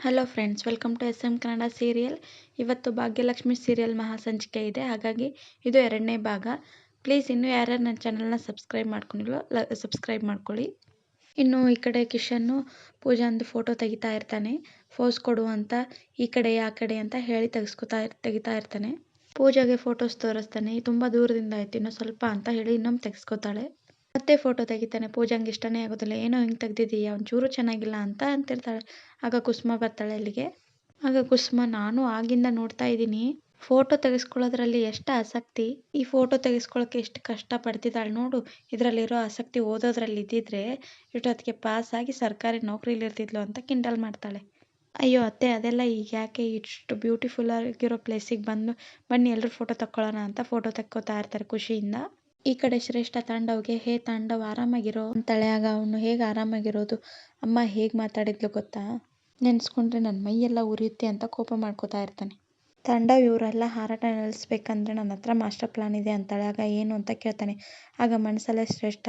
Hello friends, welcome to SM Kannada serial. ಇವತ್ತು Bhagyalakshmi serial ಮಹಾಸಂಚಿಕೆ ಇದೆ, ಹಾಗಾಗಿ ಇದು 2ನೇ ಭಾಗ. ಪ್ಲೀಸ್ ಇನ್ನೂ ಯಾರ್ಯಾರು ನನ್ನ ಚಾನಲ್ನ ಸಬ್ಸ್ಕ್ರೈಬ್ ಮಾಡ್ಕೊಂಡಿಲ್ವೋ ಸಬ್ಸ್ಕ್ರೈಬ್ ಮಾಡ್ಕೊಳ್ಳಿ. ಇನ್ನು ಈ ಕಡೆ ಕಿಶನ್ನು ಪೂಜಾಂದು ಫೋಟೋ ತೆಗಿತಾ ಇರ್ತಾನೆ. ಫೋಸ್ ಕೊಡು ಅಂತ ಈ ಕಡೆ ಆ ಕಡೆ ಅಂತ ಹೇಳಿ ತೆಗಿತಾ ಇರ್ತಾನೆ. ಪೂಜಾಗೆ ಫೋಟೋಸ್ ತೋರಿಸ್ತಾನೆ. ತುಂಬ ದೂರದಿಂದ ಆಯ್ತು, ಇನ್ನೂ ಸ್ವಲ್ಪ ಅಂತ ಹೇಳಿ ಇನ್ನೊಮ್ಮೆ ತೆಗೆಸ್ಕೊತಾಳೆ. ಮತ್ತೆ ಫೋಟೋ ತೆಗಿತಾನೆ. ಪೂಜಾಂಗೆ ಇಷ್ಟನೇ ಆಗೋದಿಲ್ಲ. ಏನೋ ಹಿಂಗೆ ತೆಗ್ದಿದ್ದೀಯಾ, ಒಂಚೂರು ಚೆನ್ನಾಗಿಲ್ಲ ಅಂತಿರ್ತಾಳೆ. ಆಗ ಕುಸುಮ ಬರ್ತಾಳೆ ಅಲ್ಲಿಗೆ. ಆಗ ಕುಸುಮ, ನಾನು ಆಗಿಂದ ನೋಡ್ತಾ ಇದ್ದೀನಿ, ಫೋಟೋ ತೆಗೆಸ್ಕೊಳ್ಳೋದ್ರಲ್ಲಿ ಎಷ್ಟು ಆಸಕ್ತಿ, ಈ ಫೋಟೋ ತೆಗೆಸ್ಕೊಳ್ಳೋಕೆ ಎಷ್ಟು ಕಷ್ಟ ಪಡ್ತಿದ್ದಾಳೆ ನೋಡು. ಇದರಲ್ಲಿರೋ ಆಸಕ್ತಿ ಓದೋದ್ರಲ್ಲಿ ಇದ್ದಿದ್ರೆ ಇಷ್ಟೊತ್ತಿಗೆ ಪಾಸ್ ಆಗಿ ಸರ್ಕಾರಿ ನೌಕರಿಲಿ ಇರ್ತಿದ್ಲು ಅಂತ ಕಿಂಡಲ್ ಮಾಡ್ತಾಳೆ. ಅಯ್ಯೋ ಅತ್ತೆ, ಅದೆಲ್ಲ ಈಗ ಯಾಕೆ, ಇಷ್ಟು ಬ್ಯೂಟಿಫುಲ್ ಆಗಿರೋ ಪ್ಲೇಸಿಗೆ ಬನ್ನಿ ಎಲ್ಲರೂ ಫೋಟೋ ತಕ್ಕೊಳ್ಳೋಣ ಅಂತ ಫೋಟೋ ತಕ್ಕೋತಾ ಇರ್ತಾರೆ ಖುಷಿಯಿಂದ. ಈ ಕಡೆ ಶ್ರೇಷ್ಠ ತಾಂಡವ್ಗೆ, ಹೇ ತಾಂಡವ್ ಆರಾಮಾಗಿರೋ ಅಂತಾಳೆ. ಆಗ ಅವನು, ಹೇಗೆ ಆರಾಮಾಗಿರೋದು, ಅಮ್ಮ ಹೇಗೆ ಮಾತಾಡಿದ್ಲು ಗೊತ್ತಾ, ನೆನೆಸ್ಕೊಂಡ್ರೆ ನನ್ನ ಮೈಯೆಲ್ಲ ಉರಿಯುತ್ತೆ ಅಂತ ಕೋಪ ಮಾಡ್ಕೋತಾ ಇರ್ತಾನೆ. ತಾಂಡವ್, ಇವರೆಲ್ಲ ಹಾರಾಟ ನಿಲ್ಲಿಸ್ಬೇಕಂದ್ರೆ ನನ್ನ ಹತ್ರ ಮಾಸ್ಟರ್ ಪ್ಲಾನ್ ಇದೆ ಅಂತಾಳೆ. ಆಗ ಏನು ಅಂತ ಕೇಳ್ತಾನೆ. ಆಗ ಮನಸ್ಸಲ್ಲೇ ಶ್ರೇಷ್ಠ,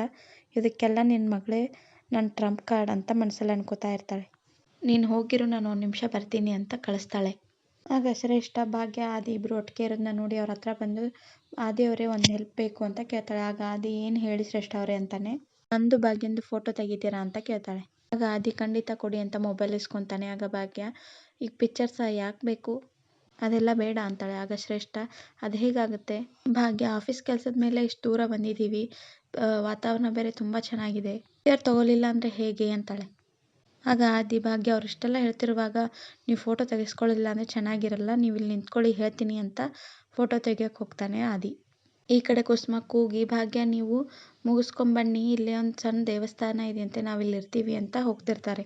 ಇದಕ್ಕೆಲ್ಲ ನಿನ್ನ ಮಗಳೇ ನನ್ನ ಟ್ರಂಪ್ ಕಾರ್ಡ್ ಅಂತ ಮನಸ್ಸಲ್ಲಿ ಅನ್ಕೋತಾ ಇರ್ತಾಳೆ. ನೀನು ಹೋಗಿರು, ನಾನು 1 ನಿಮಿಷ ಬರ್ತೀನಿ ಅಂತ ಕಳಿಸ್ತಾಳೆ. ಆಗ ಶ್ರೇಷ್ಠ, ಭಾಗ್ಯ, ಆದಿ ಇಬ್ಬರು ಒಟ್ಟಿಗೆ ಇರೋದನ್ನ ನೋಡಿ ಅವ್ರ ಹತ್ರ ಬಂದು, ಆದಿಯವರೇ ಒಂದು ಹೆಲ್ಪ್ ಬೇಕು ಅಂತ ಕೇಳ್ತಾಳೆ. ಆಗ ಆದಿ, ಏನು ಹೇಳಿ ಶ್ರೇಷ್ಠ ಅವರೇ ಅಂತಾನೆ. ನಂದು ಭಾಗ್ಯಂದು ಫೋಟೋ ತೆಗಿತೀರಾ ಅಂತ ಕೇಳ್ತಾಳೆ. ಆಗ ಆದಿ, ಖಂಡಿತ ಕೊಡಿ ಅಂತ ಮೊಬೈಲ್ ಇಸ್ಕೊತಾನೆ. ಆಗ ಭಾಗ್ಯ, ಈಗ ಪಿಕ್ಚರ್ಸ ಯಾಕೆ ಬೇಕು, ಅದೆಲ್ಲ ಬೇಡ ಅಂತಾಳೆ. ಆಗ ಶ್ರೇಷ್ಠ, ಅದು ಹೇಗಾಗುತ್ತೆ ಭಾಗ್ಯ, ಆಫೀಸ್ ಕೆಲಸದ ಮೇಲೆ ಇಷ್ಟು ದೂರ ಬಂದಿದ್ದೀವಿ, ವಾತಾವರಣ ಬೇರೆ ತುಂಬ ಚೆನ್ನಾಗಿದೆ, ಪಿಕ್ಚರ್ ತಗೊಳ್ಳಿಲ್ಲ ಅಂದರೆ ಹೇಗೆ ಅಂತಾಳೆ. ಆಗ ಆದಿ, ಭಾಗ್ಯ ಅವ್ರು ಇಷ್ಟೆಲ್ಲ ಹೇಳ್ತಿರುವಾಗ ನೀವು ಫೋಟೋ ತೆಗೆಸ್ಕೊಳ್ಳಿಲ್ಲ ಅಂದರೆ ಚೆನ್ನಾಗಿರಲ್ಲ, ನೀವು ಇಲ್ಲಿ ನಿಂತ್ಕೊಳ್ಳಿ ಹೇಳ್ತೀನಿ ಅಂತ ಫೋಟೋ ತೆಗಿಯೋಕೆ ಹೋಗ್ತಾನೆ ಆದಿ. ಈ ಕಡೆ ಕುಸುಮ ಕೂಗಿ, ಭಾಗ್ಯ ನೀವು ಮುಗಿಸ್ಕೊಂಬನ್ನಿ, ಇಲ್ಲಿ ಒಂದು ಸಣ್ಣ ದೇವಸ್ಥಾನ ಇದೆಯಂತೆ, ನಾವಿಲ್ಲಿ ಇರ್ತೀವಿ ಅಂತ ಹೋಗ್ತಿರ್ತಾರೆ.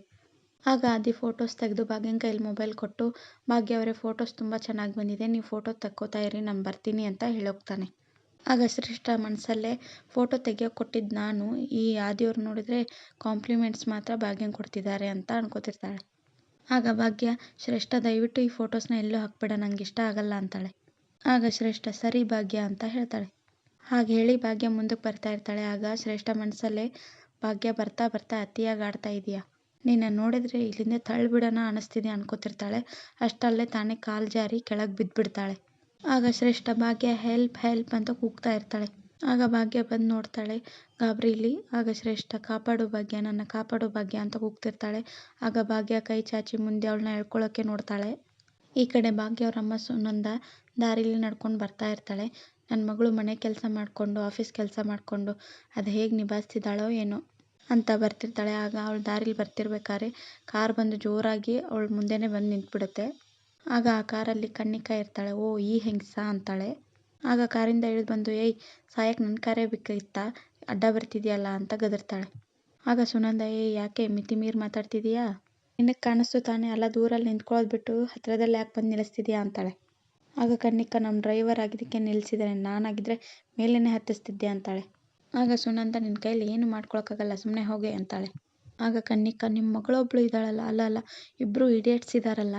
ಆಗ ಆದಿ ಫೋಟೋಸ್ ತೆಗೆದು ಭಾಗ್ಯನ ಕೈಲಿ ಮೊಬೈಲ್ ಕೊಟ್ಟು, ಭಾಗ್ಯ ಅವರೇ ಫೋಟೋಸ್ ತುಂಬ ಚೆನ್ನಾಗಿ ಬಂದಿದೆ, ನೀವು ಫೋಟೋ ತಕ್ಕೋತಾ ಇರಿ, ನಾನು ಬರ್ತೀನಿ ಅಂತ ಹೇಳೋಗ್ತಾನೆ. ಆಗ ಶ್ರೇಷ್ಠ ಮನಸ್ಸಲ್ಲೇ, ಫೋಟೋ ತೆಗಿಯೋಕೆ ಕೊಟ್ಟಿದ್ದು ನಾನು, ಈ ಆದಿಯವ್ರು ನೋಡಿದರೆ ಕಾಂಪ್ಲಿಮೆಂಟ್ಸ್ ಮಾತ್ರ ಭಾಗ್ಯಂಗೆ ಕೊಡ್ತಿದ್ದಾರೆ ಅಂತ ಅನ್ಕೋತಿರ್ತಾಳೆ. ಆಗ ಭಾಗ್ಯ, ಶ್ರೇಷ್ಠ ದಯವಿಟ್ಟು ಈ ಫೋಟೋಸ್ನ ಎಲ್ಲೂ ಹಾಕ್ಬೇಡ, ನಂಗೆ ಇಷ್ಟ ಆಗಲ್ಲ ಅಂತಾಳೆ. ಆಗ ಶ್ರೇಷ್ಠ, ಸರಿ ಭಾಗ್ಯ ಅಂತ ಹೇಳ್ತಾಳೆ. ಹಾಗೆ ಹೇಳಿ ಭಾಗ್ಯ ಮುಂದಕ್ಕೆ ಬರ್ತಾ ಇರ್ತಾಳೆ. ಆಗ ಶ್ರೇಷ್ಠ ಮನಸ್ಸಲ್ಲೇ, ಭಾಗ್ಯ ಬರ್ತಾ ಬರ್ತಾ ಅತಿಯಾಗಿ ಆಡ್ತಾ ಇದೆಯಾ, ನಿನ್ನ ನೋಡಿದ್ರೆ ಇಲ್ಲಿಂದ ತಳ್ಳಿಬಿಡೋಣ ಅನ್ನಿಸ್ತಿದೆ ಅನ್ಕೋತಿರ್ತಾಳೆ. ಅಷ್ಟಲ್ಲೇ ತಾನೇ ಕಾಲು ಜಾರಿ ಕೆಳಗೆ ಬಿದ್ದುಬಿಡ್ತಾಳೆ. ಆಗ ಶ್ರೇಷ್ಠ, ಭಾಗ್ಯ ಹೆಲ್ಪ್ ಹೆಲ್ಪ್ ಅಂತ ಕೂಗ್ತಾ ಇರ್ತಾಳೆ. ಆಗ ಭಾಗ್ಯ ಬಂದು ನೋಡ್ತಾಳೆ ಗಾಬರಿಲಿ. ಆಗ ಶ್ರೇಷ್ಠ, ಕಾಪಾಡು ಭಾಗ್ಯ, ನನ್ನ ಕಾಪಾಡು ಭಾಗ್ಯ ಅಂತ ಕೂಗ್ತಿರ್ತಾಳೆ. ಆಗ ಭಾಗ್ಯ ಕೈ ಚಾಚಿ ಮುಂದೆ ಅವಳನ್ನ ಎಳ್ಕೊಳ್ಳೋಕ್ಕೆ ನೋಡ್ತಾಳೆ. ಈ ಕಡೆ ಭಾಗ್ಯ ಅವ್ರ ಅಮ್ಮ ಸುನಂದ ದಾರಿಲಿ ನಡ್ಕೊಂಡು ಬರ್ತಾ ಇರ್ತಾಳೆ. ನನ್ನ ಮಗಳು ಮನೆ ಕೆಲಸ ಮಾಡಿಕೊಂಡು ಆಫೀಸ್ ಕೆಲಸ ಮಾಡಿಕೊಂಡು ಅದು ಹೇಗೆ ನಿಭಾಯಿಸ್ತಿದ್ದಾಳೋ ಏನೋ ಅಂತ ಬರ್ತಿರ್ತಾಳೆ. ಆಗ ಅವಳು ದಾರಿಲಿ ಬರ್ತಿರ್ಬೇಕಾದ್ರೆ ಕಾರ್ ಬಂದು ಜೋರಾಗಿ ಅವಳ ಮುಂದೆನೇ ಬಂದು ನಿಂತ್ಬಿಡುತ್ತೆ. ಆಗ ಆ ಕಾರಲ್ಲಿ ಕನ್ನಿಕಾ ಇರ್ತಾಳೆ. ಓ, ಈ ಹೆಂಗಸ ಅಂತಾಳೆ. ಆಗ ಕಾರಿಂದ ಇಳಿದು ಬಂದು, ಏಯ್ ಸಾಯಕ್ಕೆ ನನ್ನ ಕಾರೇ ಬೇಕಿತ್ತಾ, ಅಡ್ಡ ಬರ್ತಿದ್ಯಲ್ಲ ಅಂತ ಗದರ್ತಾಳೆ. ಆಗ ಸುನಂದ, ಯಾಕೆ ಮಿತಿ ಮೀರಿ ಮಾತಾಡ್ತಿದೀಯಾ, ನಿನಗೆ ಕಾಣಿಸ್ತು ತಾನೇ, ಅಲ್ಲ ದೂರಲ್ಲಿ ನಿಂತ್ಕೊಳ್ಳೋದು ಬಿಟ್ಟು ಹತ್ರದಲ್ಲಿ ಯಾಕೆ ಬಂದು ನಿಲ್ಲಿಸ್ತಿದ್ಯಾ ಅಂತಾಳೆ. ಆಗ ಕನ್ನಿಕಾ, ನಮ್ಮ ಡ್ರೈವರ್ ಆಗಿದ್ದಕ್ಕೆ ನಿಲ್ಲಿಸಿದ್ದಾನೆ, ನಾನಾಗಿದ್ದರೆ ಮೇಲೇ ಹತ್ತಿಸ್ತಿದ್ದೆ ಅಂತಾಳೆ. ಆಗ ಸುನಂದ, ನಿನ್ನ ಕೈಲಿ ಏನು ಮಾಡ್ಕೊಳಕ್ಕಾಗಲ್ಲ, ಸುಮ್ಮನೆ ಹೋಗೆ ಅಂತಾಳೆ. ಆಗ ಕನ್ನಿಕಾ, ನಿಮ್ಮ ಮಗಳೊಬ್ಳು ಇದ್ದಾಳಲ್ಲ, ಅಲ್ಲ ಇಬ್ಬರು ಇಡಿಯಟ್ಸ್ ಇದ್ದಾರಲ್ಲ,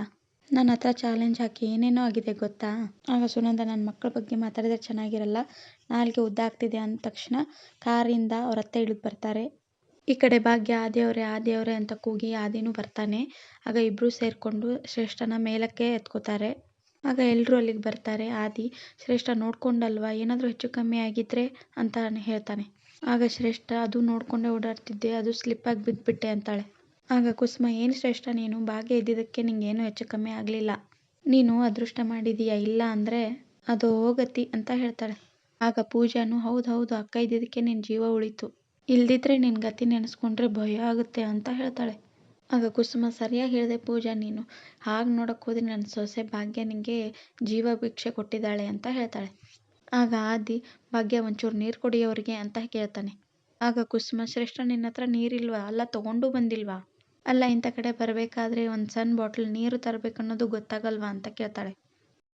ನನ್ನ ಹತ್ರ ಚಾಲೆಂಜ್ ಹಾಕಿ ಏನೇನೋ ಆಗಿದೆ ಗೊತ್ತಾ. ಆಗ ಸುನಂದ, ನನ್ನ ಮಕ್ಕಳ ಬಗ್ಗೆ ಮಾತಾಡಿದ್ರೆ ಚೆನ್ನಾಗಿರಲ್ಲ, ನಾಲ್ಗೆ ಉದ್ದ ಆಗ್ತಿದೆ ಅಂದ ತಕ್ಷಣ ಕಾರಿಂದ ಅವ್ರ ಅತ್ತೆ ಇಳಿದು ಬರ್ತಾರೆ. ಈ ಕಡೆ ಭಾಗ್ಯ, ಆದಿಯವರೇ ಅಂತ ಕೂಗಿ ಆದಿನೂ ಬರ್ತಾನೆ. ಆಗ ಇಬ್ಬರು ಸೇರಿಕೊಂಡು ಶ್ರೇಷ್ಠನ ಮೇಲಕ್ಕೆ ಎತ್ಕೋತಾರೆ. ಆಗ ಎಲ್ಲರೂ ಅಲ್ಲಿಗೆ ಬರ್ತಾರೆ. ಆದಿ, ಶ್ರೇಷ್ಠ ನೋಡ್ಕೊಂಡಲ್ವಾ, ಏನಾದರೂ ಹೆಚ್ಚು ಕಮ್ಮಿ ಆಗಿದ್ರೆ ಅಂತ ಹೇಳ್ತಾನೆ. ಆಗ ಶ್ರೇಷ್ಠ, ಅದು ನೋಡ್ಕೊಂಡೇ ಓಡಾಡ್ತಿದ್ದೆ, ಅದು ಸ್ಲಿಪ್ಪಾಗಿ ಬಿದ್ದುಬಿಟ್ಟೆ ಅಂತಾಳೆ. ಆಗ ಕುಸುಮ, ಏನು ಶ್ರೇಷ್ಠ ನೀನು, ಭಾಗ್ಯ ಇದ್ದಿದ್ದಕ್ಕೆ ನಿಂಗೇನು ಹೆಚ್ಚು ಕಮ್ಮಿ ಆಗಲಿಲ್ಲ, ನೀನು ಅದೃಷ್ಟ ಮಾಡಿದೀಯಾ, ಇಲ್ಲ ಅಂದರೆ ಅದು ಹೋಗತಿ ಅಂತ ಹೇಳ್ತಾಳೆ. ಆಗ ಪೂಜಾನು, ಹೌದು ಅಕ್ಕ ಇದ್ದಿದ್ದಕ್ಕೆ ನಿನ್ನ ಜೀವ ಉಳಿತು, ಇಲ್ದಿದ್ರೆ ನಿನ್ನ ಗತಿ ನೆನೆಸ್ಕೊಂಡ್ರೆ ಭಯ ಆಗುತ್ತೆ ಅಂತ ಹೇಳ್ತಾಳೆ. ಆಗ ಕುಸುಮ, ಸರಿಯಾಗಿ ಹೇಳಿದೆ ಪೂಜಾ, ನೀನು ಹಾಗೆ ನೋಡೋಕೆ ಹೋದ್ರೆ ನನ್ನ ಸೊಸೆ ಭಾಗ್ಯ ನಿನಗೆ ಜೀವ ಭಿಕ್ಷೆ ಕೊಟ್ಟಿದ್ದಾಳೆ ಅಂತ ಹೇಳ್ತಾಳೆ. ಆಗ ಆದಿ, ಭಾಗ್ಯ ಒಂಚೂರು ನೀರು ಕೊಡಿಯೋರಿಗೆ ಅಂತ ಕೇಳ್ತಾನೆ. ಆಗ ಕುಸುಮ, ಶ್ರೇಷ್ಠ ನಿನ್ನ ಹತ್ರ ನೀರಿಲ್ವಾ, ಅಲ್ಲ ತೊಗೊಂಡು ಬಂದಿಲ್ವಾ, ಅಲ್ಲ ಇಂಥ ಕಡೆ ಬರಬೇಕಾದ್ರೆ ಒಂದು ಸಣ್ಣ ಬಾಟ್ಲ್ ನೀರು ತರಬೇಕನ್ನೋದು ಗೊತ್ತಾಗಲ್ವಾ ಅಂತ ಕೇಳ್ತಾಳೆ.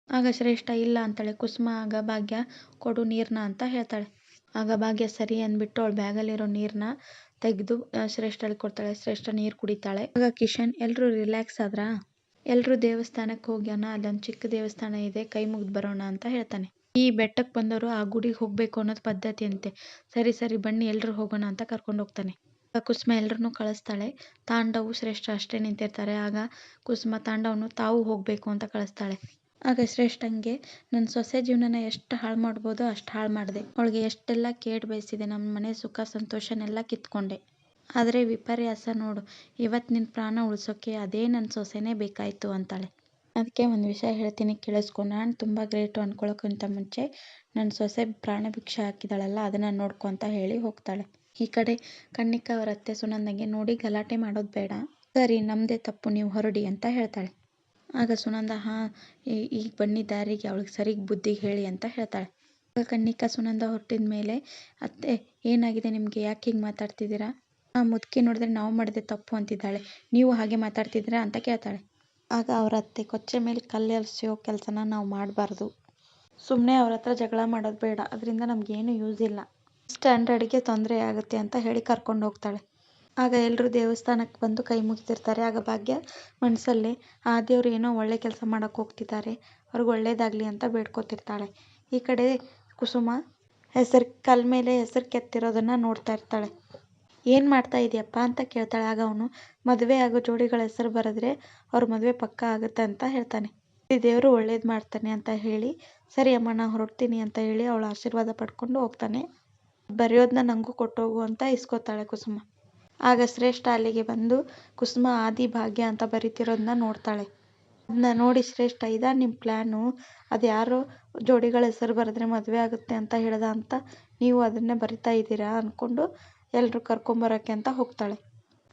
ಆಗ ಶ್ರೇಷ್ಠ ಇಲ್ಲ ಅಂತಾಳೆ. ಕುಸುಮ, ಆಗ ಭಾಗ್ಯ, ಕೊಡು ನೀರನ್ನ ಅಂತ ಹೇಳ್ತಾಳೆ. ಆಗ ಭಾಗ್ಯ ಸರಿ ಅಂದ್ಬಿಟ್ಟು ಅವಳು ಬ್ಯಾಗಲ್ಲಿರೋ ನೀರನ್ನ ತೆಗೆದು ಶ್ರೇಷ್ಠಳಿಗೆ ಕೊಡ್ತಾಳೆ. ಶ್ರೇಷ್ಠ ನೀರು ಕುಡಿತಾಳೆ. ಆಗ ಕಿಶನ್, ಎಲ್ಲರೂ ರಿಲ್ಯಾಕ್ಸ್ ಆದ್ರಾ, ಎಲ್ಲರೂ ದೇವಸ್ಥಾನಕ್ಕೆ ಹೋಗ್ಯೋಣ, ಅಲ್ಲೊಂದು ಚಿಕ್ಕ ದೇವಸ್ಥಾನ ಇದೆ, ಕೈ ಮುಗಿದು ಬರೋಣ ಅಂತ ಹೇಳ್ತಾನೆ. ಈ ಬೆಟ್ಟಕ್ಕೆ ಬಂದವರು ಆ ಗುಡಿಗೆ ಹೋಗಬೇಕು ಅನ್ನೋದು ಪದ್ಧತಿ ಅಂತೆ. ಸರಿ ಬನ್ನಿ ಎಲ್ಲರೂ ಹೋಗೋಣ ಅಂತ ಕರ್ಕೊಂಡು ಹೋಗ್ತಾನೆ. ಕುಸುಮ ಎಲ್ಲರನ್ನೂ ಕಳಿಸ್ತಾಳೆ. ತಾಂಡವು ಶ್ರೇಷ್ಠ ಅಷ್ಟೇ ನಿಂತಿರ್ತಾರೆ. ಆಗ ಕುಸುಮ ತಾಂಡವನು ತಾವು ಹೋಗಬೇಕು ಅಂತ ಕಳಿಸ್ತಾಳೆ. ಆಗ ಶ್ರೇಷ್ಠಂಗೆ ನನ್ನ ಸೊಸೆ ಜೀವನನ ಎಷ್ಟು ಹಾಳು ಮಾಡ್ಬೋದೋ ಅಷ್ಟು ಹಾಳು ಮಾಡಿದೆ. ಅವಳಿಗೆ ಎಷ್ಟೆಲ್ಲ ಕೇಡು ಬಯಸಿದೆ, ನಮ್ಮ ಮನೆ ಸುಖ ಸಂತೋಷನೆಲ್ಲ ಕಿತ್ಕೊಂಡೆ. ಆದರೆ ವಿಪರ್ಯಾಸ ನೋಡು, ಇವತ್ತು ನಿನ್ನ ಪ್ರಾಣ ಉಳಿಸೋಕೆ ಅದೇ ನನ್ನ ಸೊಸೆನೇ ಬೇಕಾಯಿತು ಅಂತಾಳೆ. ಅದಕ್ಕೆ ಒಂದು ವಿಷಯ ಹೇಳ್ತೀನಿ ಕೇಳಿಸ್ಕೊ. ನಾನು ತುಂಬ ಗ್ರೇಟು ಅಂದ್ಕೊಳ್ಳೋಕ್ಕಿಂತ ಮುಂಚೆ ನನ್ನ ಸೊಸೆ ಪ್ರಾಣ ಭಿಕ್ಷೆ ಹಾಕಿದಾಳಲ್ಲ ಅದನ್ನು ನೋಡ್ಕೊ ಅಂತ ಹೇಳಿ ಹೋಗ್ತಾಳೆ. ಈ ಕಡೆ ಕನ್ನಿಕಾ ಅವರ ಅತ್ತೆ ಸುನಂದಂಗೆ, ನೋಡಿ ಗಲಾಟೆ ಮಾಡೋದು ಬೇಡ, ಸರಿ ನಮ್ಮದೇ ತಪ್ಪು, ನೀವು ಹೊರಡಿ ಅಂತ ಹೇಳ್ತಾಳೆ. ಆಗ ಸುನಂದ, ಹಾಂ ಈಗ ಬನ್ನಿ ದಾರಿಗೆ, ಅವಳಿಗೆ ಸರಿಗೆ ಬುದ್ಧಿಗೆ ಹೇಳಿ ಅಂತ ಹೇಳ್ತಾಳೆ. ಆಗ ಕನ್ನಿಕಾ ಸುನಂದ ಹೊರಟಿದ ಮೇಲೆ, ಅತ್ತೆ ಏನಾಗಿದೆ ನಿಮಗೆ, ಯಾಕೆ ಹಿಂಗೆ ಮಾತಾಡ್ತಿದ್ದೀರಾ, ಆ ಮುದುಕಿ ನೋಡಿದ್ರೆ ನಾವು ಮಾಡಿದೆ ತಪ್ಪು ಅಂತಿದ್ದಾಳೆ, ನೀವು ಹಾಗೆ ಮಾತಾಡ್ತಿದ್ದೀರಾ ಅಂತ ಕೇಳ್ತಾಳೆ. ಆಗ ಅವ್ರ ಅತ್ತೆ, ಕೊಚ್ಚೆ ಮೇಲೆ ಕಲ್ಲೆಸಿಯೋ ಕೆಲಸನ ನಾವು ಮಾಡಬಾರ್ದು, ಸುಮ್ಮನೆ ಅವ್ರ ಹತ್ರ ಜಗಳ ಮಾಡೋದು ಬೇಡ, ಅದರಿಂದ ನಮಗೇನು ಯೂಸ್ ಇಲ್ಲ, ಸ್ಟ್ಯಾಂಡರ್ಡ್ಗೆ ತೊಂದರೆ ಆಗುತ್ತೆ ಅಂತ ಹೇಳಿ ಕರ್ಕೊಂಡು ಹೋಗ್ತಾಳೆ. ಆಗ ಎಲ್ಲರೂ ದೇವಸ್ಥಾನಕ್ಕೆ ಬಂದು ಕೈ ಮುಗಿತಿರ್ತಾರೆ. ಆಗ ಭಾಗ್ಯ ಮನಸ್ಸಲ್ಲೇ ಆದಿಯವರು ಏನೋ ಒಳ್ಳೆ ಕೆಲಸ ಮಾಡೋಕ್ಕೆ ಹೋಗ್ತಿದ್ದಾರೆ, ಅವ್ರಿಗೆ ಒಳ್ಳೇದಾಗಲಿ ಅಂತ ಬೇಡ್ಕೊತಿರ್ತಾಳೆ. ಈ ಕಡೆ ಕುಸುಮ ಕಲ್ ಮೇಲೆ ಹೆಸರು ಕೆತ್ತಿರೋದನ್ನು ನೋಡ್ತಾ ಇರ್ತಾಳೆ. ಏನು ಮಾಡ್ತಾ ಇದೆಯಪ್ಪ ಅಂತ ಕೇಳ್ತಾಳೆ. ಆಗ ಅವನು, ಮದುವೆ ಆಗೋ ಜೋಡಿಗಳ ಹೆಸರು ಬರೆದ್ರೆ ಅವ್ರ ಮದುವೆ ಪಕ್ಕ ಆಗುತ್ತೆ ಅಂತ ಹೇಳ್ತಾನೆ. ದೇವರು ಒಳ್ಳೇದು ಮಾಡ್ತಾನೆ ಅಂತ ಹೇಳಿ, ಸರಿ ಅಮ್ಮ ನಾನು ಹೊರಡ್ತೀನಿ ಅಂತ ಹೇಳಿ ಅವಳ ಆಶೀರ್ವಾದ ಪಡ್ಕೊಂಡು ಹೋಗ್ತಾನೆ. ಬರೆಯೋದನ್ನ ನನಗೂ ಕೊಟ್ಟೋಗು ಅಂತ ಇಸ್ಕೋತಾಳೆ ಕುಸುಮ. ಆಗ ಶ್ರೇಷ್ಠ ಅಲ್ಲಿಗೆ ಬಂದು ಕುಸುಮ ಆದಿ ಭಾಗ್ಯ ಅಂತ ಬರೀತಿರೋದನ್ನ ನೋಡ್ತಾಳೆ. ಅದನ್ನ ನೋಡಿ ಶ್ರೇಷ್ಠ, ಇದಾ ನಿಮ್ಮ ಪ್ಲ್ಯಾನು, ಅದು ಯಾರೋ ಜೋಡಿಗಳ ಹೆಸರು ಬರೆದ್ರೆ ಮದುವೆ ಆಗುತ್ತೆ ಅಂತ ಹೇಳ್ದ ಅಂತ ನೀವು ಅದನ್ನೇ ಬರಿತಾ ಇದ್ದೀರಾ ಅಂದ್ಕೊಂಡು ಎಲ್ಲರೂ ಕರ್ಕೊಂಬರೋಕ್ಕೆ ಅಂತ ಹೋಗ್ತಾಳೆ.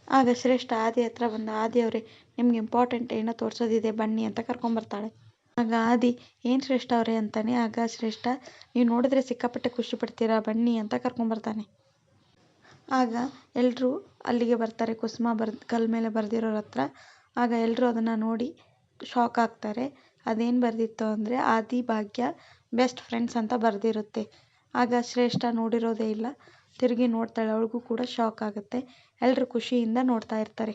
ಆಗ ಶ್ರೇಷ್ಠ ಆದಿ ಹತ್ರ ಬಂದು, ಆದಿಯವರೇ ನಿಮ್ಗೆ ಇಂಪಾರ್ಟೆಂಟ್ ಏನೋ ತೋರಿಸೋದಿದೆ ಬನ್ನಿ ಅಂತ ಕರ್ಕೊಂಬರ್ತಾಳೆ. ಆಗ ಆದಿ, ಏನು ಶ್ರೇಷ್ಠ ಅವರೇ ಅಂತಾನೆ. ಆಗ ಶ್ರೇಷ್ಠ, ನೀವು ನೋಡಿದ್ರೆ ಸಿಕ್ಕಾಪಟ್ಟೆ ಖುಷಿ ಪಡ್ತೀರಾ ಬನ್ನಿ ಅಂತ ಕರ್ಕೊಂಬರ್ತಾನೆ. ಆಗ ಎಲ್ಲರೂ ಅಲ್ಲಿಗೆ ಬರ್ತಾರೆ ಕುಸುಮ ಕಲ್ ಮೇಲೆ ಬರೆದಿರೋರ ಹತ್ರ. ಆಗ ಎಲ್ಲರೂ ಅದನ್ನು ನೋಡಿ ಶಾಕ್ ಆಗ್ತಾರೆ. ಅದೇನು ಬರೆದಿತ್ತು ಅಂದರೆ ಆದಿ ಭಾಗ್ಯ ಬೆಸ್ಟ್ ಫ್ರೆಂಡ್ಸ್ ಅಂತ ಬರೆದಿರುತ್ತೆ. ಆಗ ಶ್ರೇಷ್ಠ ನೋಡಿರೋದೇ ಇಲ್ಲ, ತಿರುಗಿ ನೋಡ್ತಾಳೆ, ಅವಳಿಗೂ ಕೂಡ ಶಾಕ್ ಆಗುತ್ತೆ. ಎಲ್ಲರೂ ಖುಷಿಯಿಂದ ನೋಡ್ತಾ ಇರ್ತಾರೆ.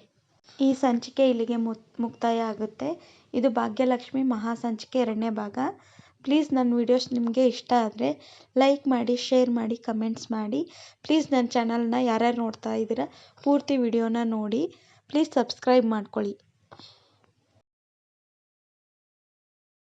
ಈ ಸಂಚಿಕೆ ಇಲ್ಲಿಗೆ ಮುಕ್ತಾಯ ಆಗುತ್ತೆ. ಇದು ಭಾಗ್ಯಲಕ್ಷ್ಮಿ ಮಹಾ ಸಂಚಿಕೆ 2ನೇ ಭಾಗ. ಪ್ಲೀಸ್ ನನ್ನ ವಿಡಿಯೋಸ್ ನಿಮಗೆ ಇಷ್ಟ ಆದರೆ ಲೈಕ್ ಮಾಡಿ, ಶೇರ್ ಮಾಡಿ, ಕಮೆಂಟ್ಸ್ ಮಾಡಿ. ಪ್ಲೀಸ್ ನನ್ನ ಚಾನಲ್ನ ಯಾರ್ಯಾರು ನೋಡ್ತಾ ಇದ್ದೀರಾ ಪೂರ್ತಿ ವಿಡಿಯೋನ ನೋಡಿ. ಪ್ಲೀಸ್ ಸಬ್ಸ್ಕ್ರೈಬ್ ಮಾಡ್ಕೊಳ್ಳಿ.